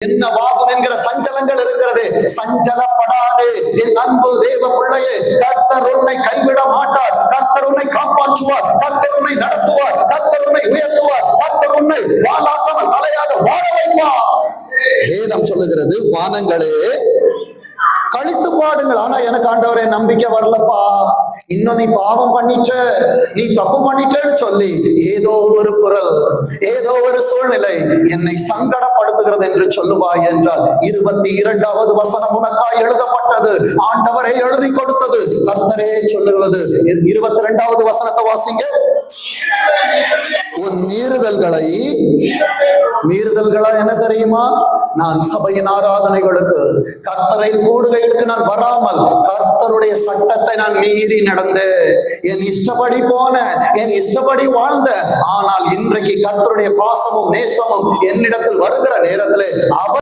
என்ன வாதம் என்கிற சஞ்சலங்கள் இருக்கிறது. சஞ்சலப்படாது என் அன்பு தேவ பிள்ளையே. கர்த்தர் உன்னை கைவிட மாட்டார். கர்த்தர் உன்னை காப்பாற்றுவார். கர்த்தர் உன்னை நடத்துவார். கர்த்தர் உன்னை உயர்த்துவார். கர்த்தர் உன்னை வாழாக்காமல் தலையாக வாழ வைப்பார். வேதம் சொல்லுகிறது, வானங்களே கழித்து பாடுங்கள். ஆனா எனக்கு ஆண்டவரே நம்பிக்கை வரலப்பா, இன்னும் நீ பாவம் பண்ணிட்ட, நீ தப்பு பண்ணிட்டேன்னு சொல்லி ஏதோ ஒரு குரல், ஏதோ ஒரு சூழ்நிலை என்னை சங்கடப்படுத்துகிறது என்று சொல்லுவாய் என்றால் 22வது வசனம் உனக்காய் எழுதப்பட்டது. ஆண்டவரே எழுதி கொடுத்தது. கர்த்தரே சொல்லுவது. 22வது வசனத்தை வாசிங்க. உன் மீறுதல்களா என்ன தெரியுமா? நான் சபையின் ஆராதனைகளுக்கு, கர்த்தரை கூடுகைகளுக்கு நான் வராமல் கர்த்தருடைய சட்டத்தை நான் மீறி நடந்து என் இஷ்டப்படி போன, என் இஷ்டப்படி வாழ்ந்த. ஆனால் இன்றைக்கு கர்த்தருடைய பாசமும் நேசமும் என்னிடத்தில் வருகிற நேரத்திலே